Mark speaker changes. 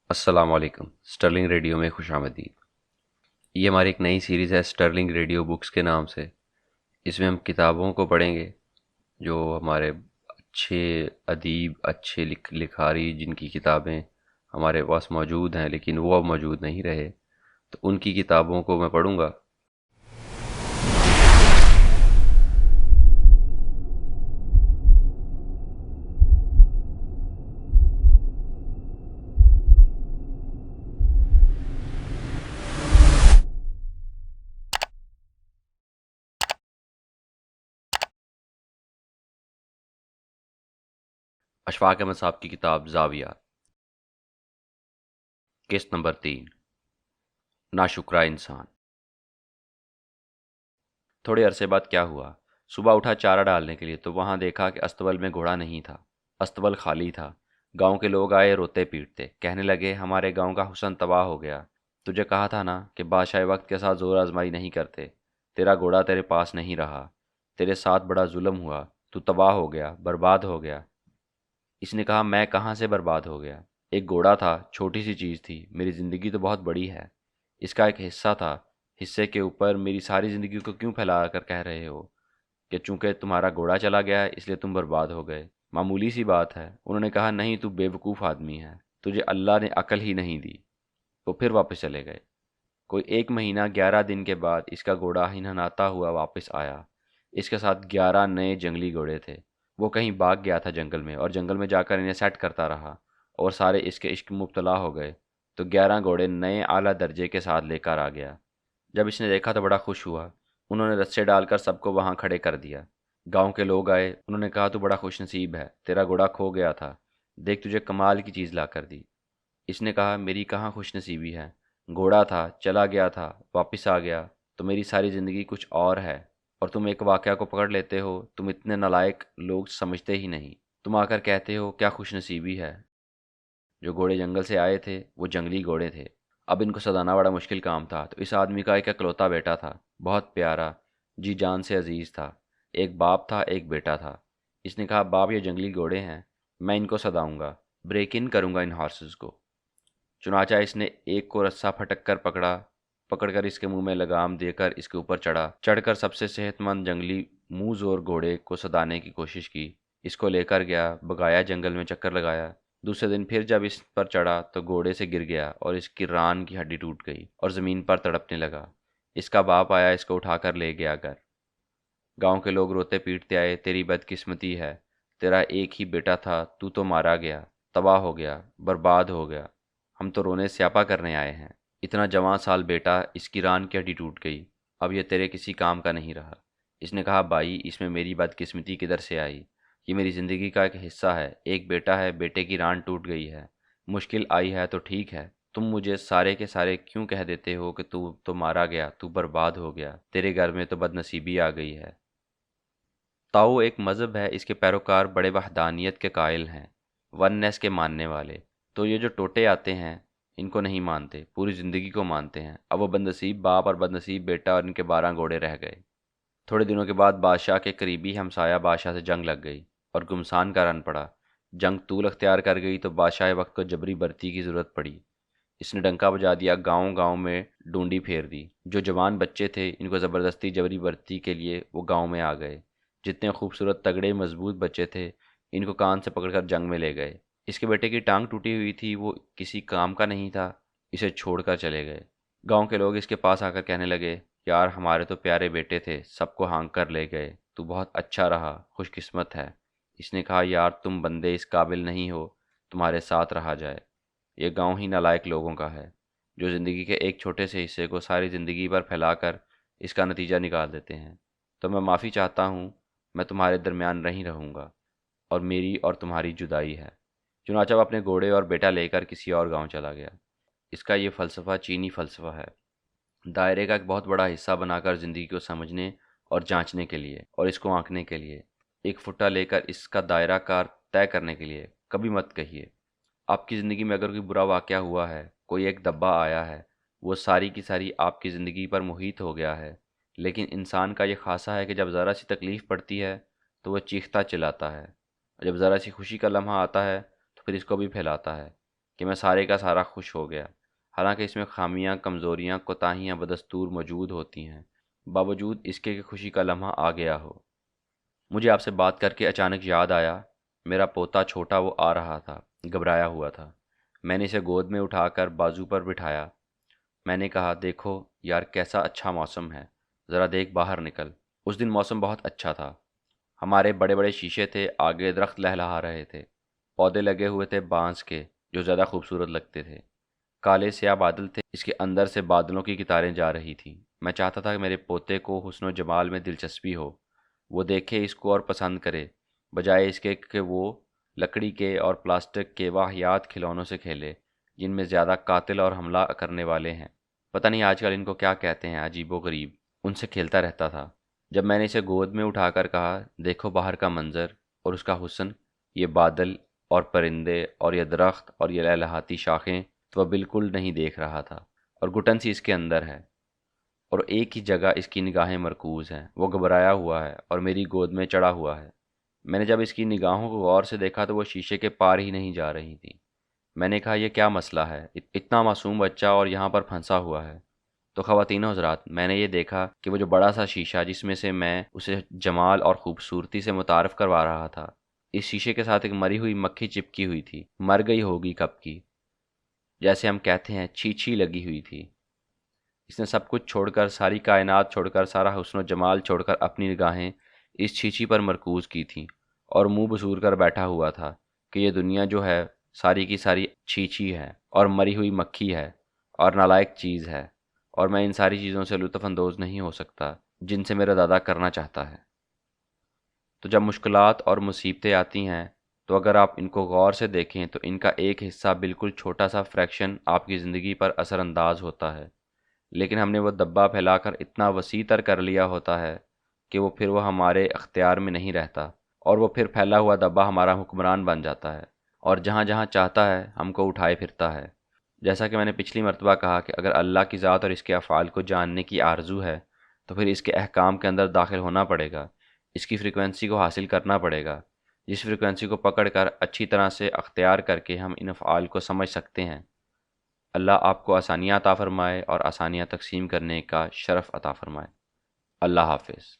Speaker 1: السلام علیکم، Sterling radio میں خوش آمدید۔ یہ ہماری ایک نئی سیریز ہے سٹرلنگ ریڈیو بکس کے نام سے۔ اس میں ہم کتابوں کو پڑھیں گے جو ہمارے اچھے ادیب، اچھے لکھاری جن کی کتابیں ہمارے پاس موجود ہیں لیکن وہ اب موجود نہیں رہے، تو ان کی کتابوں کو میں پڑھوں گا۔ اشفاق احمد صاحب کی کتاب زاویہ، قسط نمبر 3، ناشکرا انسان۔ تھوڑے عرصے بعد کیا ہوا، صبح اٹھا چارہ ڈالنے کے لیے تو وہاں دیکھا کہ استبل میں گھوڑا نہیں تھا، استبل خالی تھا۔ گاؤں کے لوگ آئے روتے پیٹتے، کہنے لگے ہمارے گاؤں کا حسن تباہ ہو گیا۔ تجھے کہا تھا نا کہ بادشاہ وقت کے ساتھ زور آزمائی نہیں کرتے، تیرا گھوڑا تیرے پاس نہیں رہا، تیرے ساتھ بڑا ظلم ہوا، تو تباہ ہو گیا، برباد ہو گیا۔ اس نے کہا میں کہاں سے برباد ہو گیا، ایک گھوڑا تھا، چھوٹی سی چیز تھی، میری زندگی تو بہت بڑی ہے۔ اس کا ایک حصہ تھا، حصے کے اوپر میری ساری زندگی کو کیوں پھیلا کر کہہ رہے ہو کہ چونکہ تمہارا گھوڑا چلا گیا ہے اس لیے تم برباد ہو گئے، معمولی سی بات ہے۔ انہوں نے کہا نہیں، تو بے وقوف آدمی ہے، تجھے اللہ نے عقل ہی نہیں دی۔ وہ پھر واپس چلے گئے۔ کوئی 1 مہینہ 11 دن کے بعد اس کا گھوڑا ہنہناتا ہوا واپس آیا۔ اس کے ساتھ 11 نئے جنگلی گھوڑے تھے۔ وہ کہیں بھاگ گیا تھا جنگل میں، اور جنگل میں جا کر انہیں سیٹ کرتا رہا، اور سارے اس کے عشق میں مبتلا ہو گئے۔ تو 11 گھوڑے نئے اعلیٰ درجے کے ساتھ لے کر آ گیا۔ جب اس نے دیکھا تو بڑا خوش ہوا۔ انہوں نے رسے ڈال کر سب کو وہاں کھڑے کر دیا۔ گاؤں کے لوگ آئے، انہوں نے کہا تو بڑا خوش نصیب ہے، تیرا گھوڑا کھو گیا تھا، دیکھ تجھے کمال کی چیز لا کر دی۔ اس نے کہا میری کہاں خوش نصیبی ہے، گھوڑا تھا، چلا گیا تھا، واپس آ گیا، تو میری ساری زندگی کچھ اور ہے، اور تم ایک واقعہ کو پکڑ لیتے ہو۔ تم اتنے نالائق لوگ سمجھتے ہی نہیں، تم آ کر کہتے ہو کیا خوش نصیبی ہے۔ جو گھوڑے جنگل سے آئے تھے وہ جنگلی گھوڑے تھے، اب ان کو سدانا بڑا مشکل کام تھا۔ تو اس آدمی کا ایک اکلوتا بیٹا تھا، بہت پیارا، جی جان سے عزیز تھا۔ ایک باپ تھا، ایک بیٹا تھا۔ اس نے کہا باپ یہ جنگلی گھوڑے ہیں، میں ان کو سداؤں گا، بریک ان کروں گا ان ہارسز کو۔ چنانچہ اس نے ایک کو رسہ پھٹک کر پکڑا، پکڑ کر اس کے منہ میں لگام دے کر اس کے اوپر چڑھا، چڑھ کر سب سے صحت مند جنگلی منہ زور گھوڑے کو سدانے کی کوشش کی۔ اس کو لے کر گیا، بگایا، جنگل میں چکر لگایا۔ دوسرے دن پھر جب اس پر چڑھا تو گھوڑے سے گر گیا اور اس کی ران کی ہڈی ٹوٹ گئی اور زمین پر تڑپنے لگا۔ اس کا باپ آیا، اس کو اٹھا کر لے گیا گھر۔ گاؤں کے لوگ روتے پیٹتے آئے، تیری بدقسمتی ہے، تیرا ایک ہی بیٹا تھا، تو مارا گیا، تباہ ہو گیا، برباد ہو گیا، ہم تو رونے سیاپا کرنے آئے ہیں۔ اتنا جوان سال بیٹا، اس کی ران کی ہڈی ٹوٹ گئی، اب یہ تیرے کسی کام کا نہیں رہا۔ اس نے کہا بھائی اس میں میری بدقسمتی کدھر سے آئی، یہ میری زندگی کا ایک حصہ ہے، ایک بیٹا ہے، بیٹے کی ران ٹوٹ گئی ہے، مشکل آئی ہے تو ٹھیک ہے، تم مجھے سارے کے سارے کیوں کہہ دیتے ہو کہ تو مارا گیا، تو برباد ہو گیا، تیرے گھر میں تو بد نصیبی آ گئی ہے۔ تاؤ ایک مذہب ہے، اس کے پیروکار بڑے وحدانیت کے قائل ہیں، وننس کے ماننے والے۔ تو یہ جو ٹوٹے آتے ہیں ان کو نہیں مانتے، پوری زندگی کو مانتے ہیں۔ اب وہ بدنصیب باپ اور بدنصیب بیٹا اور ان کے 12 گھوڑے رہ گئے۔ تھوڑے دنوں کے بعد بادشاہ کے قریبی ہمسایہ بادشاہ سے جنگ لگ گئی اور گمسان کا رن پڑا۔ جنگ طول اختیار کر گئی تو بادشاہ وقت کو جبری برتی کی ضرورت پڑی۔ اس نے ڈنکا بجا دیا، گاؤں گاؤں میں ڈونڈی پھیر دی۔ جو جوان بچے تھے ان کو زبردستی جبری برتی کے لیے وہ گاؤں میں آ گئے۔ جتنے خوبصورت تگڑے مضبوط بچے تھے ان کو کان سے پکڑ کر جنگ میں لے گئے۔ اس کے بیٹے کی ٹانگ ٹوٹی ہوئی تھی، وہ کسی کام کا نہیں تھا، اسے چھوڑ کر چلے گئے۔ گاؤں کے لوگ اس کے پاس آ کر کہنے لگے یار ہمارے تو پیارے بیٹے تھے، سب کو ہانک کر لے گئے، تو بہت اچھا رہا، خوش قسمت ہے۔ اس نے کہا یار تم بندے اس قابل نہیں ہو تمہارے ساتھ رہا جائے۔ یہ گاؤں ہی نالائق لوگوں کا ہے جو زندگی کے ایک چھوٹے سے حصے کو ساری زندگی پر پھیلا کر اس کا نتیجہ نکال دیتے ہیں۔ تو میں معافی چاہتا ہوں، میں تمہارے درمیان نہیں رہوں گا، اور میری اور تمہاری جدائی ہے۔ چنانچہ وہ اپنے گھوڑے اور بیٹا لے کر کسی اور گاؤں چلا گیا۔ اس کا یہ فلسفہ چینی فلسفہ ہے، دائرے کا ایک بہت بڑا حصہ بنا کر زندگی کو سمجھنے اور جانچنے کے لیے اور اس کو آنکنے کے لیے، ایک فٹا لے کر اس کا دائرہ کار طے کرنے کے لیے کبھی مت کہیے۔ آپ کی زندگی میں اگر کوئی برا واقعہ ہوا ہے، کوئی ایک دبا آیا ہے، وہ ساری کی ساری آپ کی زندگی پر محیط ہو گیا ہے، لیکن انسان کا یہ خاصہ ہے کہ جب ذرا سی تکلیف پڑتی ہے تو وہ چیختا چلاتا ہے، اور جب ذرا سی خوشی کا لمحہ آتا ہے تو پھر اس کو بھی پھیلاتا ہے۔ کہ میں سارے کا سارا خوش ہو گیا، حالانکہ اس میں خامیاں، کمزوریاں، کوتاہیاں بدستور موجود ہوتی ہیں، باوجود اس کے کہ خوشی کا لمحہ آ گیا ہو۔ مجھے آپ سے بات کر کے اچانک یاد آیا، میرا پوتا چھوٹا وہ آ رہا تھا، گھبرایا ہوا تھا۔ میں نے اسے گود میں اٹھا کر بازو پر بٹھایا۔ میں نے کہا، دیکھو یار کیسا اچھا موسم ہے، ذرا دیکھ باہر نکل۔ اس دن موسم بہت اچھا تھا، ہمارے بڑے بڑے شیشے تھے، آگے درخت لہلہا رہے تھے، پودے لگے ہوئے تھے بانس کے جو زیادہ خوبصورت لگتے تھے، کالے سیاہ بادل تھے، اس کے اندر سے بادلوں کی قطاریں جا رہی تھیں۔ میں چاہتا تھا کہ میرے پوتے کو حسن و جمال میں دلچسپی ہو، وہ دیکھے اس کو اور پسند کرے، بجائے اس کے کہ وہ لکڑی کے اور پلاسٹک کے واہیات کھلونوں سے کھیلے جن میں زیادہ قاتل اور حملہ کرنے والے ہیں۔ پتہ نہیں آج کل ان کو کیا کہتے ہیں، عجیب و غریب۔ ان سے کھیلتا رہتا تھا۔ جب میں نے اسے گود میں اٹھا کر کہا، دیکھو باہر کا منظر اور اس کا حسن، یہ بادل اور پرندے اور یہ درخت اور یہ لہلہاتی شاخیں، تو وہ بالکل نہیں دیکھ رہا تھا، اور گھٹن سی اس کے اندر ہے، اور ایک ہی جگہ اس کی نگاہیں مرکوز ہیں۔ وہ گھبرایا ہوا ہے اور میری گود میں چڑھا ہوا ہے۔ میں نے جب اس کی نگاہوں کو غور سے دیکھا تو وہ شیشے کے پار ہی نہیں جا رہی تھیں۔ میں نے کہا، یہ کیا مسئلہ ہے، اتنا معصوم بچہ اور یہاں پر پھنسا ہوا ہے؟ تو خواتین و حضرات، میں نے یہ دیکھا کہ وہ جو بڑا سا شیشہ جس میں سے میں اسے جمال اور خوبصورتی سے متعارف کروا رہا تھا، اس شیشے کے ساتھ ایک مری ہوئی مکھی چپکی ہوئی تھی، مر گئی ہوگی کب کی، جیسے ہم کہتے ہیں چھی چھی لگی ہوئی تھی۔ اس نے سب کچھ چھوڑ کر، ساری کائنات چھوڑ کر، سارا حسن و جمال چھوڑ کر اپنی نگاہیں اس چھیچی پر مرکوز کی تھیں، اور منہ بسور کر بیٹھا ہوا تھا کہ یہ دنیا جو ہے ساری کی ساری چھیچی ہے اور مری ہوئی مکھی ہے اور نالائق چیز ہے، اور میں ان ساری چیزوں سے لطف اندوز نہیں ہو سکتا جن سے میرا دادا کرنا چاہتا ہے۔ تو جب مشکلات اور مصیبتیں آتی ہیں تو اگر آپ ان کو غور سے دیکھیں تو ان کا ایک حصہ، بالکل چھوٹا سا فریکشن، آپ کی زندگی پر اثر انداز ہوتا ہے، لیکن ہم نے وہ دبا پھیلا کر اتنا وسیع تر کر لیا ہوتا ہے کہ وہ پھر وہ ہمارے اختیار میں نہیں رہتا، اور وہ پھر پھیلا ہوا دبا ہمارا حکمران بن جاتا ہے، اور جہاں جہاں چاہتا ہے ہم کو اٹھائے پھرتا ہے۔ جیسا کہ میں نے پچھلی مرتبہ کہا کہ اگر اللہ کی ذات اور اس کے افعال کو جاننے کی آرزو ہے تو پھر اس کے احکام کے اندر داخل ہونا پڑے گا، اس کی فریکوینسی کو حاصل کرنا پڑے گا، جس فریکوینسی کو پکڑ کر اچھی طرح سے اختیار کر کے ہم ان افعال کو سمجھ سکتے ہیں۔ اللہ آپ کو آسانیاں عطا فرمائے اور آسانیاں تقسیم کرنے کا شرف عطا فرمائے۔ اللہ حافظ۔